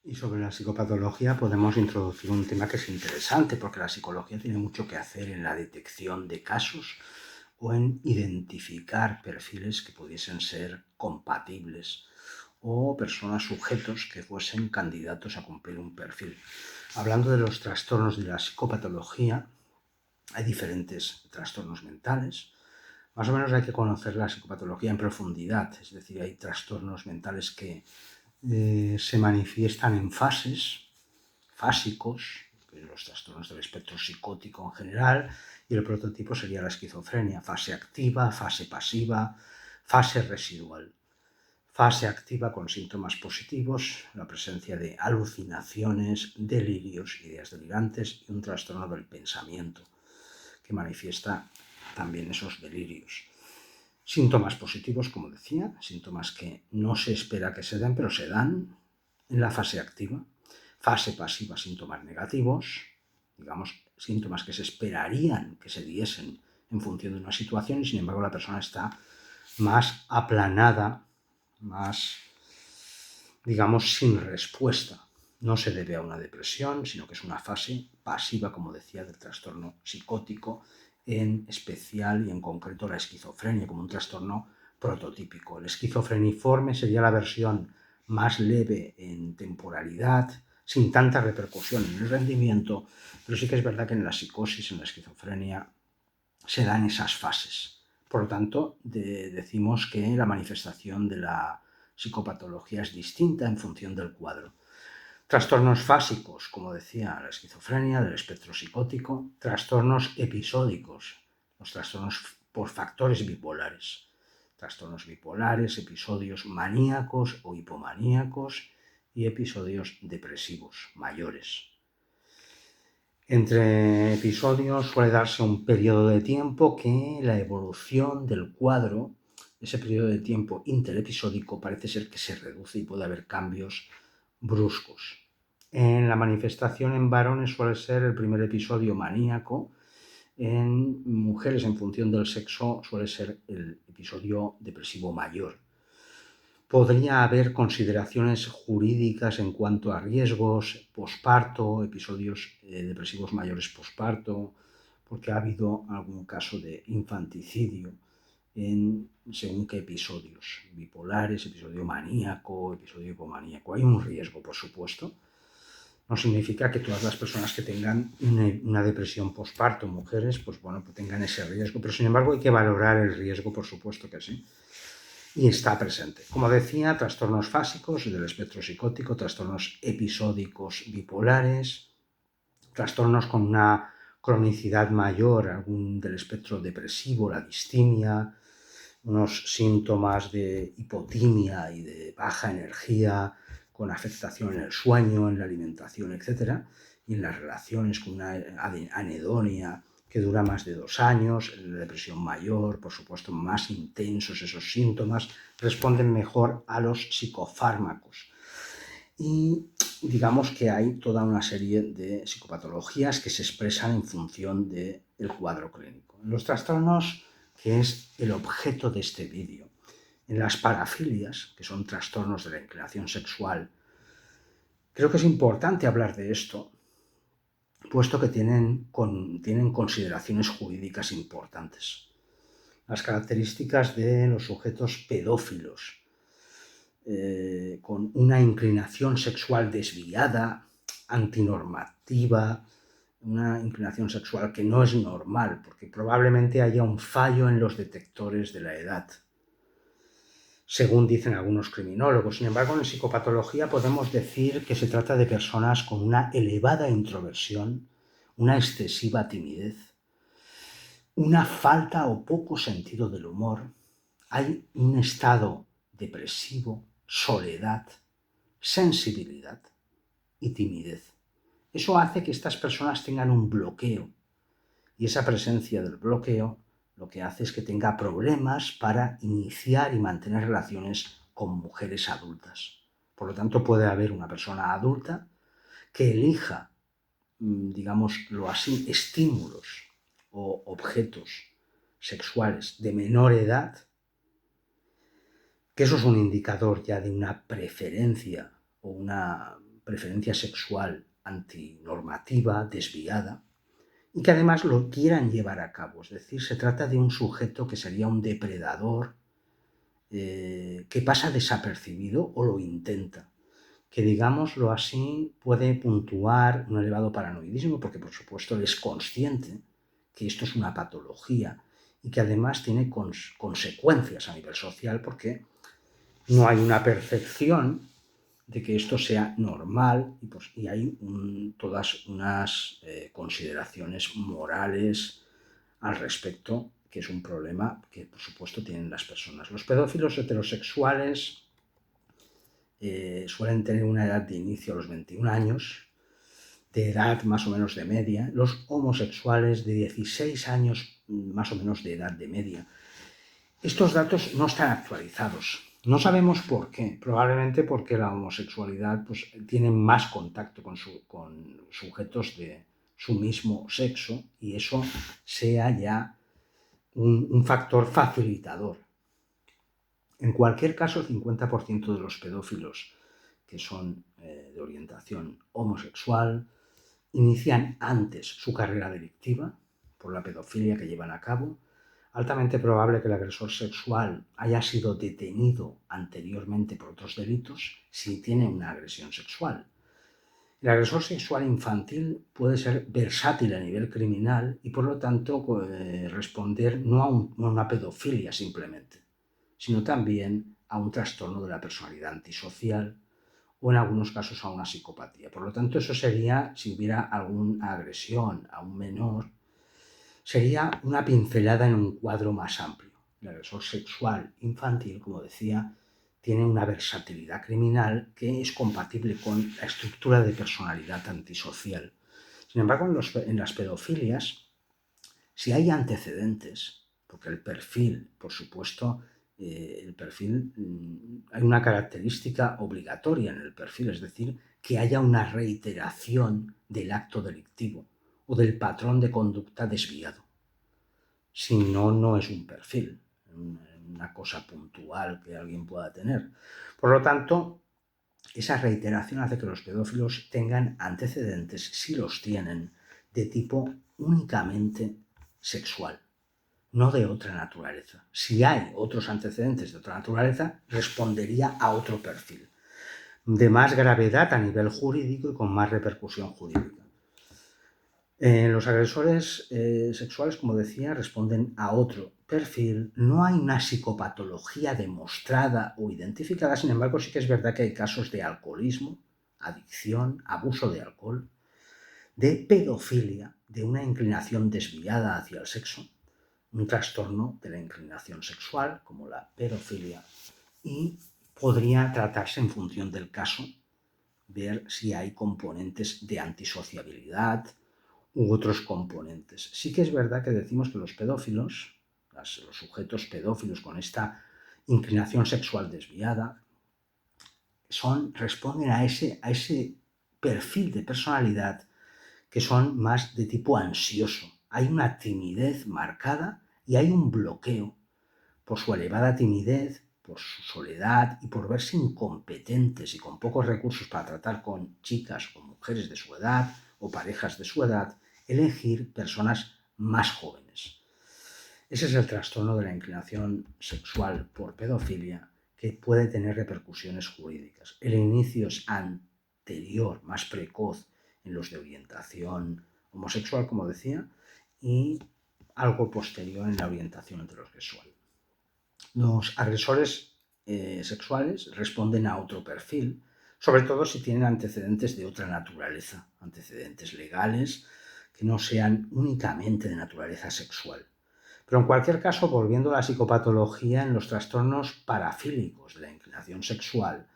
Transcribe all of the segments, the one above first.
Y sobre la psicopatología podemos introducir un tema que es interesante, porque la psicología tiene mucho que hacer en la detección de casos o en identificar perfiles que pudiesen ser compatibles o personas sujetos que fuesen candidatos a cumplir un perfil. Hablando de los trastornos de la psicopatología, hay diferentes trastornos mentales. Más o menos hay que conocer la psicopatología en profundidad, es decir, hay trastornos mentales que se manifiestan en fases, fásicos, los trastornos del espectro psicótico en general, y el prototipo sería la esquizofrenia, fase activa, fase pasiva, fase residual. Fase activa con síntomas positivos, la presencia de alucinaciones, delirios, ideas delirantes y un trastorno del pensamiento que manifiesta también esos delirios. Síntomas positivos, como decía, síntomas que no se espera que se den, pero se dan en la fase activa. Fase pasiva, síntomas negativos, digamos, síntomas que se esperarían que se diesen en función de una situación y sin embargo la persona está más aplanada, más, digamos, sin respuesta. No se debe a una depresión, sino que es una fase pasiva, como decía, del trastorno psicótico, en especial y en concreto la esquizofrenia, como un trastorno prototípico. El esquizofreniforme sería la versión más leve en temporalidad, sin tanta repercusión en el rendimiento, pero sí que es verdad que en la psicosis, en la esquizofrenia, se dan esas fases. Por lo tanto, decimos que la manifestación de la psicopatología es distinta en función del cuadro. Trastornos fásicos, como decía, la esquizofrenia, del espectro psicótico. Trastornos episódicos, los trastornos por factores bipolares. Trastornos bipolares, episodios maníacos o hipomaníacos y episodios depresivos mayores. Entre episodios suele darse un periodo de tiempo que la evolución del cuadro, ese periodo de tiempo interepisódico, parece ser que se reduce y puede haber cambios bruscos. En la manifestación en varones suele ser el primer episodio maníaco, en mujeres en función del sexo suele ser el episodio depresivo mayor. Podría haber consideraciones jurídicas en cuanto a riesgos posparto, episodios depresivos mayores posparto, porque ha habido algún caso de infanticidio en según qué episodios, bipolares, episodio maníaco, episodio hipomaníaco. Hay un riesgo, por supuesto. No significa que todas las personas que tengan una depresión posparto, mujeres, pues bueno, pues tengan ese riesgo, pero sin embargo hay que valorar el riesgo, por supuesto que sí. Y está presente. Como decía, trastornos fásicos del espectro psicótico, trastornos episódicos bipolares, trastornos con una cronicidad mayor, algún del espectro depresivo, la distimia, unos síntomas de hipotimia y de baja energía, con afectación en el sueño, en la alimentación, etc. Y en las relaciones con una anedonia que dura más de 2 años, la depresión mayor, por supuesto, más intensos esos síntomas, responden mejor a los psicofármacos. Y digamos que hay toda una serie de psicopatologías que se expresan en función del cuadro clínico. Los trastornos, que es el objeto de este vídeo, en las parafilias, que son trastornos de la inclinación sexual, creo que es importante hablar de esto, puesto que tienen consideraciones jurídicas importantes. Las características de los sujetos pedófilos, con una inclinación sexual desviada, antinormativa, una inclinación sexual que no es normal, porque probablemente haya un fallo en los detectores de la edad, según dicen algunos criminólogos. Sin embargo, en psicopatología podemos decir que se trata de personas con una elevada introversión, una excesiva timidez, una falta o poco sentido del humor. Hay un estado depresivo, soledad, sensibilidad y timidez. Eso hace que estas personas tengan un bloqueo, y esa presencia del bloqueo lo que hace es que tenga problemas para iniciar y mantener relaciones con mujeres adultas. Por lo tanto, puede haber una persona adulta que elija, digámoslo así, estímulos o objetos sexuales de menor edad, que eso es un indicador ya de una preferencia o una preferencia sexual antinormativa, desviada, y que además lo quieran llevar a cabo. Es decir, se trata de un sujeto que sería un depredador que pasa desapercibido o lo intenta, que digámoslo así puede puntuar un elevado paranoidismo porque por supuesto él es consciente que esto es una patología y que además tiene consecuencias a nivel social porque no hay una percepción de que esto sea normal y hay todas unas consideraciones morales al respecto, que es un problema que por supuesto tienen las personas. Los pedófilos heterosexuales suelen tener una edad de inicio a los 21 años, de edad más o menos de media, los homosexuales de 16 años más o menos de edad de media. Estos datos no están actualizados. No sabemos por qué. Probablemente porque la homosexualidad pues, tiene más contacto con sujetos de su mismo sexo y eso sea ya un factor facilitador. En cualquier caso, el 50% de los pedófilos que son de orientación homosexual inician antes su carrera delictiva por la pedofilia que llevan a cabo. Altamente probable que el agresor sexual haya sido detenido anteriormente por otros delitos si tiene una agresión sexual. El agresor sexual infantil puede ser versátil a nivel criminal y por lo tanto responder no a una pedofilia simplemente, sino también a un trastorno de la personalidad antisocial o en algunos casos a una psicopatía. Por lo tanto, eso sería, si hubiera alguna agresión a un menor, sería una pincelada en un cuadro más amplio. El agresor sexual infantil, como decía, tiene una versatilidad criminal que es compatible con la estructura de personalidad antisocial. Sin embargo, en las pedofilias, si hay antecedentes, porque el perfil, por supuesto, hay una característica obligatoria en el perfil, es decir, que haya una reiteración del acto delictivo o del patrón de conducta desviado. Si no, no es un perfil, una cosa puntual que alguien pueda tener. Por lo tanto, esa reiteración hace que los pedófilos tengan antecedentes, si los tienen, de tipo únicamente sexual, no de otra naturaleza. Si hay otros antecedentes de otra naturaleza, respondería a otro perfil, de más gravedad a nivel jurídico y con más repercusión jurídica. Los agresores sexuales, como decía, responden a otro perfil. No hay una psicopatología demostrada o identificada, sin embargo, sí que es verdad que hay casos de alcoholismo, adicción, abuso de alcohol, de pedofilia, de una inclinación desviada hacia el sexo, un trastorno de la inclinación sexual, como la pedofilia, y podría tratarse en función del caso, ver si hay componentes de antisociabilidad u otros componentes. Sí que es verdad que decimos que los pedófilos, los sujetos pedófilos con esta inclinación sexual desviada, responden a ese perfil de personalidad que son más de tipo ansioso. Hay una timidez marcada y hay un bloqueo por su elevada timidez, por su soledad y por verse incompetentes y con pocos recursos para tratar con chicas o mujeres de su edad o parejas de su edad, elegir personas más jóvenes. Ese es el trastorno de la inclinación sexual por pedofilia que puede tener repercusiones jurídicas. El inicio es anterior, más precoz en los de orientación homosexual, como decía, y algo posterior en la orientación heterosexual. Los agresores sexuales responden a otro perfil, sobre todo si tienen antecedentes de otra naturaleza, antecedentes legales que no sean únicamente de naturaleza sexual. Pero en cualquier caso, volviendo a la psicopatología, en los trastornos parafílicos de la inclinación sexual,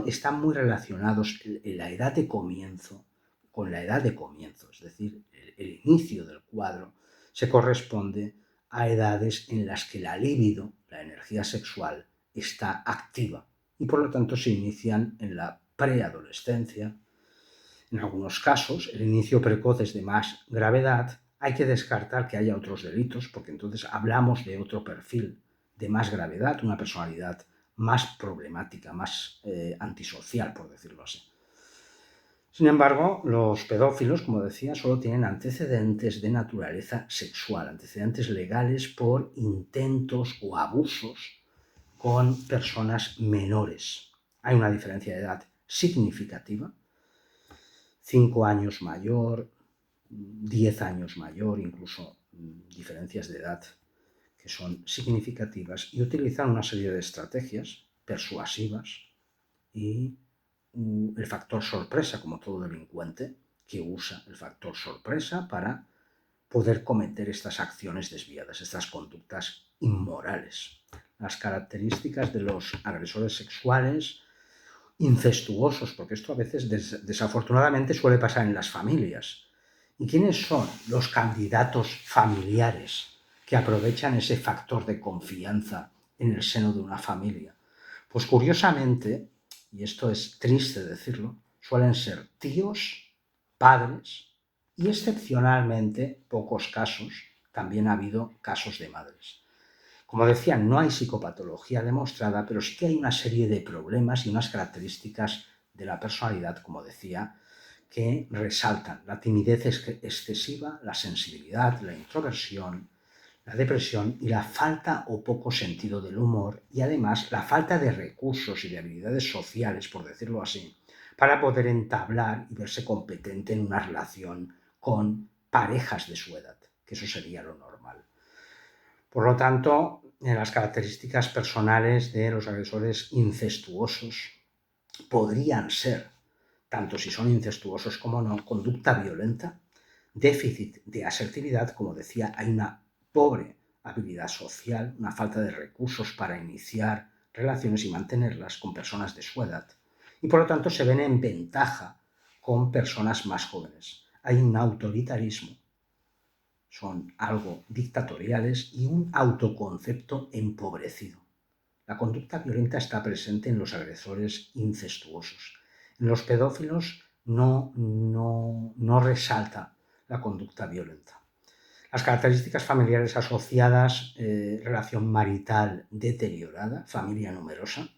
están muy relacionados en la edad de comienzo con la edad de comienzo, es decir, el inicio del cuadro se corresponde a edades en las que la libido, la energía sexual, está activa y por lo tanto se inician en la preadolescencia. En algunos casos, el inicio precoz es de más gravedad. Hay que descartar que haya otros delitos porque entonces hablamos de otro perfil de más gravedad, una personalidad más problemática, más antisocial, por decirlo así. Sin embargo, los pedófilos, como decía, solo tienen antecedentes de naturaleza sexual, antecedentes legales por intentos o abusos con personas menores. Hay una diferencia de edad significativa, 5 años mayor, 10 años mayor, incluso diferencias de edad que son significativas y utilizan una serie de estrategias persuasivas y el factor sorpresa, como todo delincuente, que usa el factor sorpresa para poder cometer estas acciones desviadas, estas conductas inmorales. Las características de los agresores sexuales incestuosos, porque esto a veces desafortunadamente suele pasar en las familias. ¿Y quiénes son los candidatos familiares que aprovechan ese factor de confianza en el seno de una familia? Pues curiosamente, y esto es triste decirlo, suelen ser tíos, padres y excepcionalmente pocos casos, también ha habido casos de madres. Como decía, no hay psicopatología demostrada, pero sí que hay una serie de problemas y unas características de la personalidad, como decía, que resaltan la timidez excesiva, la sensibilidad, la introversión, la depresión y la falta o poco sentido del humor y además la falta de recursos y de habilidades sociales, por decirlo así, para poder entablar y verse competente en una relación con parejas de su edad, que eso sería lo normal. Por lo tanto, las características personales de los agresores incestuosos podrían ser, tanto si son incestuosos como no, conducta violenta, déficit de asertividad, como decía, hay una pobre habilidad social, una falta de recursos para iniciar relaciones y mantenerlas con personas de su edad, y por lo tanto se ven en ventaja con personas más jóvenes. Hay un autoritarismo, son algo dictatoriales y un autoconcepto empobrecido. La conducta violenta está presente en los agresores incestuosos. En los pedófilos no resalta la conducta violenta. Las características familiares asociadas, relación marital deteriorada, familia numerosa,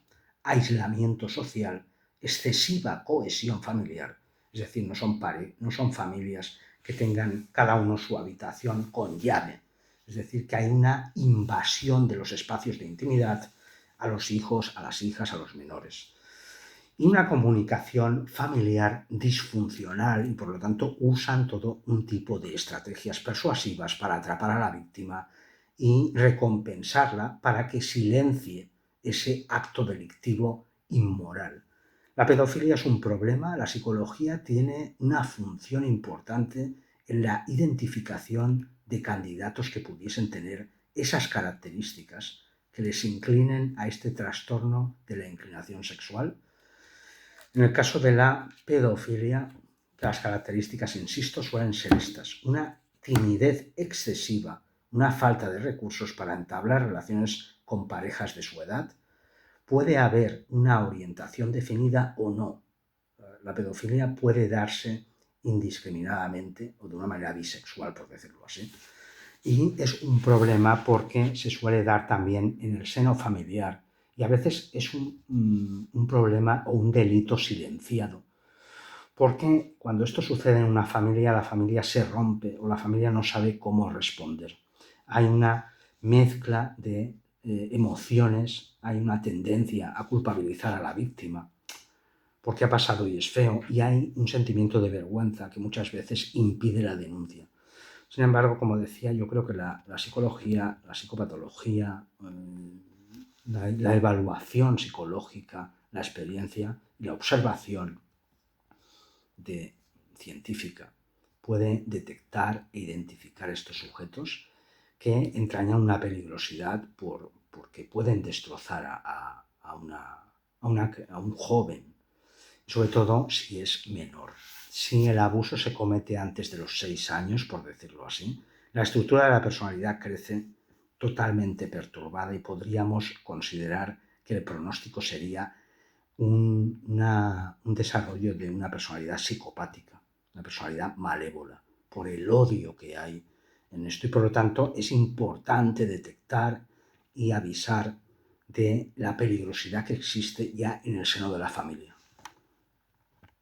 aislamiento social, excesiva cohesión familiar, es decir, no son familias que tengan cada uno su habitación con llave, es decir, que hay una invasión de los espacios de intimidad a los hijos, a las hijas, a los menores. Y una comunicación familiar disfuncional y por lo tanto usan todo un tipo de estrategias persuasivas para atrapar a la víctima y recompensarla para que silencie ese acto delictivo inmoral. La pedofilia es un problema, la psicología tiene una función importante en la identificación de candidatos que pudiesen tener esas características que les inclinen a este trastorno de la inclinación sexual. En el caso de la pedofilia, las características, insisto, suelen ser estas: una timidez excesiva, una falta de recursos para entablar relaciones con parejas de su edad. Puede haber una orientación definida o no. La pedofilia puede darse indiscriminadamente o de una manera bisexual, por decirlo así. Y es un problema porque se suele dar también en el seno familiar y a veces es un problema o un delito silenciado. Porque cuando esto sucede en una familia, la familia se rompe o la familia no sabe cómo responder. Hay una mezcla de emociones, hay una tendencia a culpabilizar a la víctima porque ha pasado y es feo, y hay un sentimiento de vergüenza que muchas veces impide la denuncia. Sin embargo, como decía, yo creo que la psicología, la psicopatología, la evaluación psicológica, la experiencia y la observación científica puede detectar e identificar estos sujetos que entrañan una peligrosidad porque pueden destrozar a un joven, sobre todo si es menor. Si el abuso se comete antes de los 6 años, por decirlo así, la estructura de la personalidad crece totalmente perturbada y podríamos considerar que el pronóstico sería un desarrollo de una personalidad psicopática, una personalidad malévola, por el odio que hay en esto. Y por lo tanto es importante detectar y avisar de la peligrosidad que existe ya en el seno de la familia.